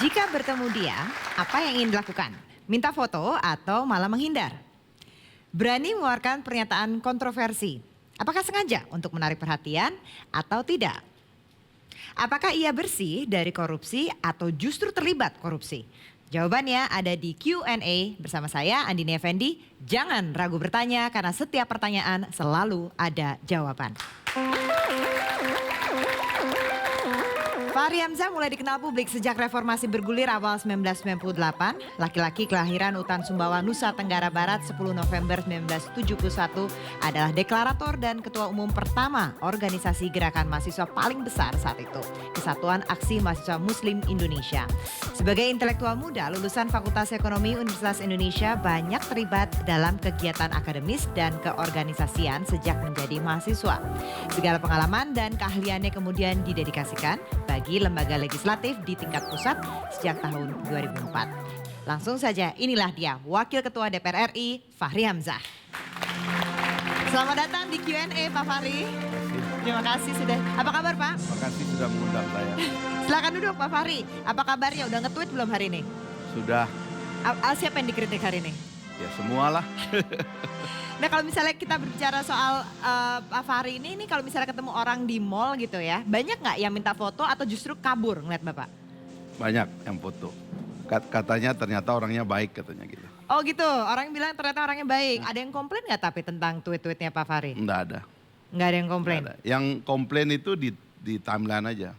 Jika bertemu dia, apa yang ingin dilakukan? Minta foto atau malah menghindar? Berani mengeluarkan pernyataan kontroversi. Apakah sengaja untuk menarik perhatian atau tidak? Apakah ia bersih dari korupsi atau justru terlibat korupsi? Jawabannya ada di Q&A bersama saya Andini Effendi. Jangan ragu bertanya karena setiap pertanyaan selalu ada jawaban. Fahri Hamzah mulai dikenal publik sejak reformasi bergulir awal 1998. Laki-laki kelahiran Utan Sumbawa, Nusa Tenggara Barat 10 November 1971 adalah deklarator dan ketua umum pertama organisasi gerakan mahasiswa paling besar saat itu, Kesatuan Aksi Mahasiswa Muslim Indonesia. Sebagai intelektual muda lulusan Fakultas Ekonomi Universitas Indonesia, banyak terlibat dalam kegiatan akademis dan keorganisasian sejak menjadi mahasiswa. Segala pengalaman dan keahliannya kemudian didedikasikan bagi lembaga legislatif di tingkat pusat sejak tahun 2004. Langsung saja, inilah dia Wakil Ketua DPR RI, Fahri Hamzah. Selamat datang di Q&A Pak Fahri. Terima kasih sudah. Apa kabar Pak? Terima kasih sudah mengundang saya. Silakan duduk Pak Fahri. Apa kabarnya? Udah nge-tweet belum hari ini? Sudah. Siapa yang dikritik hari ini? Ya semualah. Nah kalau misalnya kita berbicara soal Pak Fahri ini kalau misalnya ketemu orang di mall gitu ya, banyak nggak yang minta foto atau justru kabur ngeliat Bapak? Banyak yang foto. Katanya ternyata orangnya baik katanya gitu. Oh gitu, orang yang bilang ternyata orangnya baik. Ada yang komplain nggak tapi tentang tweet-tweetnya Pak Fahri? Enggak ada. Nggak ada yang komplain? Nggak ada. Yang komplain itu di timeline aja.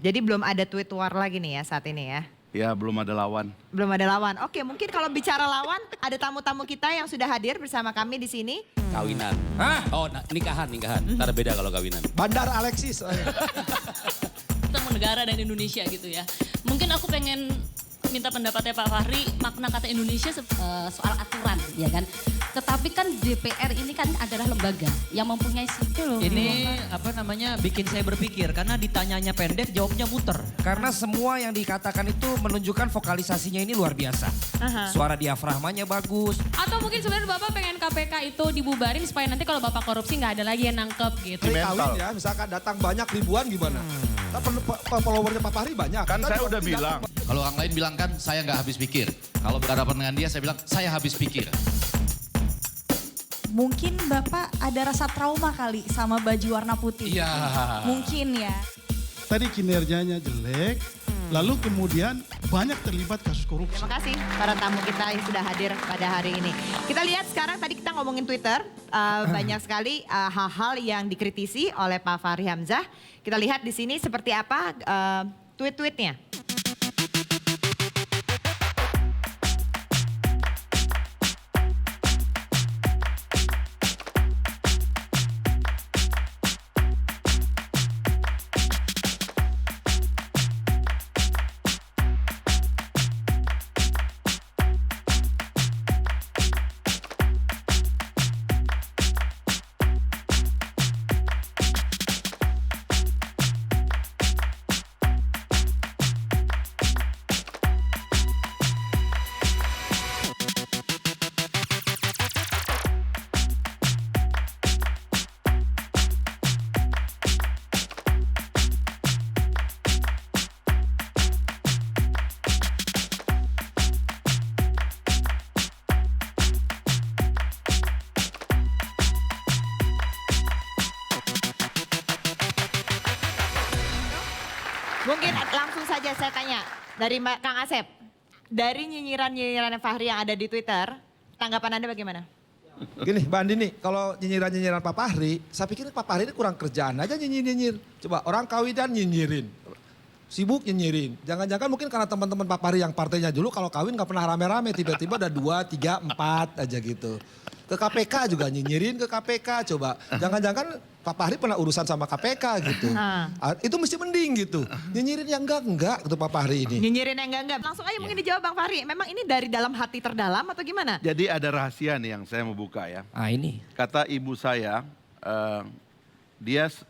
Jadi belum ada tweet war lagi nih ya saat ini ya? Ya belum ada lawan. Belum ada lawan. Oke, mungkin kalau bicara lawan, ada tamu-tamu kita yang sudah hadir bersama kami di sini. Kawinan. Hah? Oh, nikahan. Ntar beda kalau kawinan. Bandar Alexis. Ketemu negara dan Indonesia gitu ya. Mungkin aku pengen minta pendapatnya Pak Fahri, makna kata Indonesia soal aturan, ya kan. Tetapi kan DPR ini kan adalah lembaga yang mempunyai sipil. Ini bikin saya berpikir karena ditanyanya pendek jawabnya muter. Karena semua yang dikatakan itu menunjukkan vokalisasinya ini luar biasa. Suara diafragmanya bagus. Atau mungkin sebenarnya Bapak pengen KPK itu dibubarin supaya nanti kalau Bapak korupsi nggak ada lagi yang nangkep gitu. Kawin ya, misalkan datang banyak ribuan gimana? Followernya Pak Fahri banyak. Kan saya udah bilang. Kalau orang lain bilang kan saya nggak habis pikir. Kalau berhadapan dengan dia saya bilang saya habis pikir. Mungkin Bapak ada rasa trauma kali sama baju warna putih. Iya. Mungkin ya. Tadi kinerjanya jelek, lalu kemudian banyak terlibat kasus korupsi. Terima kasih para tamu kita yang sudah hadir pada hari ini. Kita lihat sekarang tadi kita ngomongin Twitter, banyak sekali hal-hal yang dikritisi oleh Pak Fahri Hamzah. Kita lihat di sini seperti apa tweet-tweetnya. Mungkin langsung saja saya tanya dari Kang Asep. Dari nyinyiran-nyinyiran Fahri yang ada di Twitter, tanggapan Anda bagaimana? Gini Mbak Andini, kalau nyinyiran-nyinyiran Pak Fahri, saya pikir Pak Fahri ini kurang kerjaan aja nyinyir-nyinyir. Coba orang kawinan nyinyirin, sibuk nyinyirin. Jangan-jangan mungkin karena teman-teman Pak Fahri yang partainya dulu kalau kawin gak pernah rame-rame, tiba-tiba ada 2, 3, 4 aja gitu. Ke KPK juga nyinyirin ke KPK coba. Jangan-jangan Pak Fahri pernah urusan sama KPK gitu. Itu mesti mending gitu. Nyinyirin yang enggak gitu Pak Fahri ini. Nyinyirin yang enggak. Langsung aja mungkin dijawab Bang Fahri. Memang ini dari dalam hati terdalam atau gimana? Jadi ada rahasia nih yang saya mau buka ya. Ini. Kata ibu saya,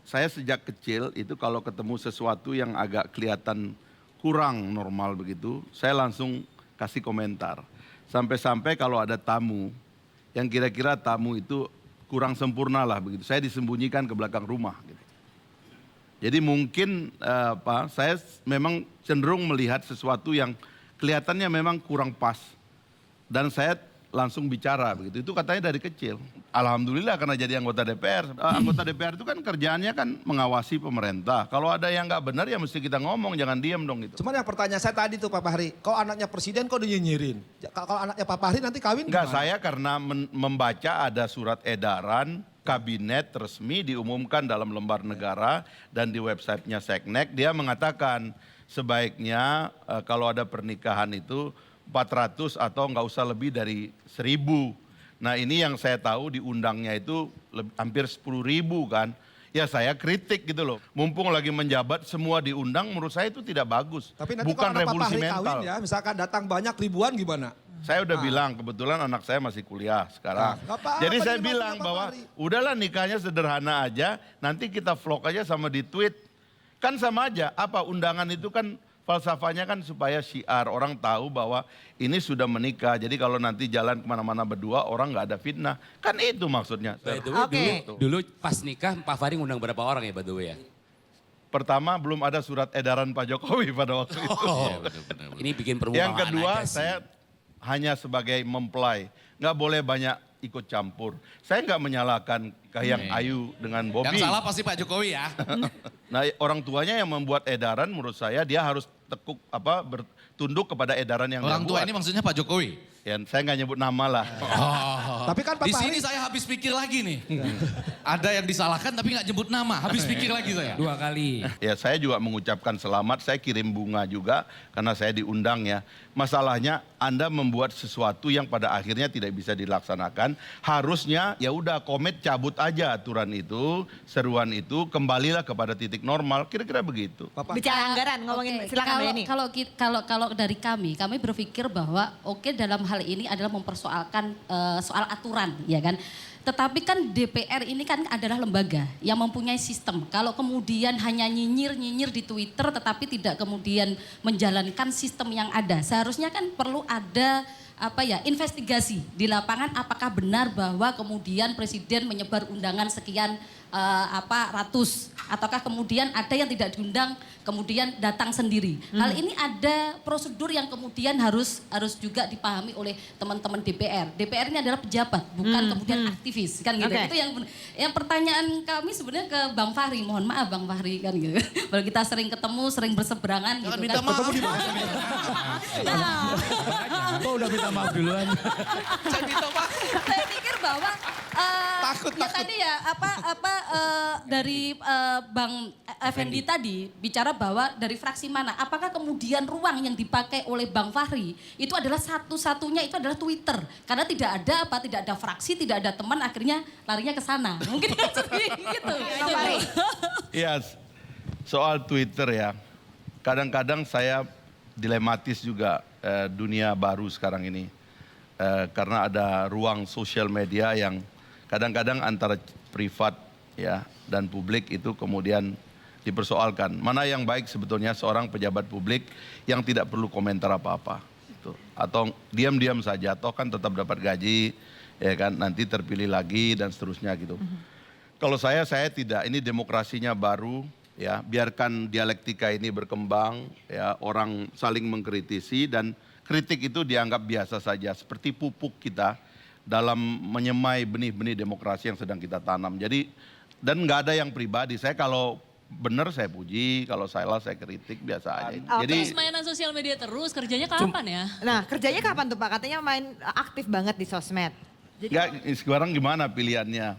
saya sejak kecil itu kalau ketemu sesuatu yang agak kelihatan kurang normal begitu, saya langsung kasih komentar. Sampai-sampai kalau ada tamu, yang kira-kira tamu itu kurang sempurna lah begitu, saya disembunyikan ke belakang rumah gitu. Jadi mungkin saya memang cenderung melihat sesuatu yang kelihatannya memang kurang pas. Dan saya langsung bicara begitu. Itu katanya dari kecil. Alhamdulillah karena jadi anggota DPR. Anggota DPR itu kan kerjaannya kan mengawasi pemerintah. Kalau ada yang nggak benar ya mesti kita ngomong, jangan diam dong gitu. Cuman yang pertanyaan saya tadi tuh Pak Fahri, kalau anaknya presiden kok dinyinyirin? Kalau anaknya Pak Fahri nanti kawin Enggak, gimana? saya karena membaca ada surat edaran kabinet resmi diumumkan dalam lembar negara dan di websitenya Seknek, dia mengatakan sebaiknya kalau ada pernikahan itu 400 atau nggak usah lebih dari 1000. Nah ini yang saya tahu di undangnya itu hampir 10.000 kan. Ya saya kritik gitu loh. Mumpung lagi menjabat semua diundang menurut saya itu tidak bagus. Tapi nanti bukan kalau anak Pak revolusi Fahri mental. kawin ya, misalkan datang banyak ribuan gimana? Saya udah bilang, kebetulan anak saya masih kuliah sekarang. Nggak apa-apa, Jadi saya dibantu bilang Pak bahwa Fahri. udahlah nikahnya sederhana aja, nanti kita vlog aja sama di tweet. Kan sama aja, apa undangan itu kan falsafahnya kan supaya syiar, orang tahu bahwa ini sudah menikah. Jadi kalau nanti jalan kemana-mana berdua, orang nggak ada fitnah. Kan itu maksudnya. By the way, Oke. dulu pas nikah Pak Fahri ngundang berapa orang ya by the way ya? Pertama belum ada surat edaran Pak Jokowi pada waktu itu. Oh, ini bikin perumpamaan Yang kedua aja sih. saya hanya sebagai mempelai, nggak boleh banyak ikut campur. Saya nggak menyalahkan Kahiyang Ayu dengan Bobby. Yang salah pasti Pak Jokowi ya. Nah orang tuanya yang membuat edaran menurut saya dia harus bertunduk kepada edaran yang Orang dia tua buat. ini maksudnya Pak Jokowi. Ya, saya nggak nyebut nama lah. Tapi kan Pak Di Fahri sini saya habis pikir lagi nih. Ada yang disalahkan tapi nggak nyebut nama. Habis pikir lagi saya. 2 kali. Ya saya juga mengucapkan selamat, saya kirim bunga juga karena saya diundang ya. Masalahnya Anda membuat sesuatu yang pada akhirnya tidak bisa dilaksanakan. Harusnya ya udah komit cabut aja aturan itu, seruan itu, kembalilah kepada titik normal. Kira-kira begitu. Bicara anggaran, ngomongin Oke, silakan Mbak Yeni. Kalau dari kami berpikir bahwa oke dalam hal ini adalah mempersoalkan soal aturan, ya kan. Tetapi kan DPR ini kan adalah lembaga yang mempunyai sistem. Kalau kemudian hanya nyinyir di Twitter tetapi tidak kemudian menjalankan sistem yang ada, seharusnya kan perlu ada investigasi di lapangan apakah benar bahwa kemudian presiden menyebar undangan sekian ratus ataukah kemudian ada yang tidak diundang kemudian datang sendiri. Hal ini ada prosedur yang kemudian harus juga dipahami oleh teman-teman DPR. DPR ini adalah pejabat bukan kemudian aktivis kan gitu. Oke. Itu yang pertanyaan kami sebenarnya ke Bang Fahri. Mohon maaf Bang Fahri kan gitu. Kalau kita sering ketemu, sering berseberangan Jangan gitu minta kan. maaf. Kok udah minta maaf duluan? Saya pikir bahwa tadi ya dari Bang Effendi tadi bicara bahwa dari fraksi mana, apakah kemudian ruang yang dipakai oleh Bang Fahri itu adalah satu-satunya itu adalah Twitter, karena tidak ada fraksi, tidak ada teman, akhirnya larinya ke sana. Mungkin gitu. Bang Fahri. Iya, soal Twitter ya. Kadang-kadang saya dilematis juga dunia baru sekarang ini. Karena ada ruang sosial media yang kadang-kadang antara privat ya dan publik itu kemudian dipersoalkan. Mana yang baik sebetulnya seorang pejabat publik yang tidak perlu komentar apa-apa. Gitu. Atau diam-diam saja, atau kan tetap dapat gaji, ya kan nanti terpilih lagi dan seterusnya gitu. Kalau saya tidak, ini demokrasinya baru, ya biarkan dialektika ini berkembang, ya orang saling mengkritisi dan kritik itu dianggap biasa saja, seperti pupuk kita dalam menyemai benih-benih demokrasi yang sedang kita tanam. Jadi dan nggak ada yang pribadi. Saya kalau benar saya puji, kalau salah saya kritik biasa aja. Terus mainan sosial media terus, kerjanya kapan ya? Nah kerjanya kapan tuh Pak? Katanya main aktif banget di sosmed. Jadi Nggak, sekarang gimana pilihannya?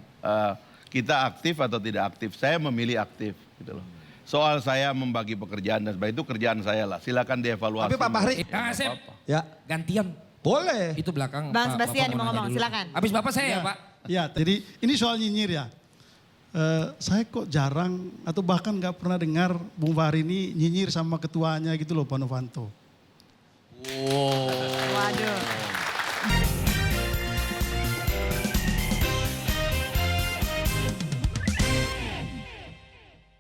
Kita aktif atau tidak aktif? Saya memilih aktif, gitu loh. Soal saya membagi pekerjaan dan sebagainya itu kerjaan saya lah. Silakan dievaluasi. Tapi Pak Fahri, Kang Asep, ya gantian. boleh. Itu belakang. Bang Pak- Sebastian Bapak mau ngomong, nanya dulu. silakan. Habis Bapak saya ya Pak. Ya, jadi ini soal nyinyir ya. Saya kok jarang atau bahkan nggak pernah dengar Bung Fahri ini nyinyir sama ketuanya gitu loh, Pak Novanto. Waduh.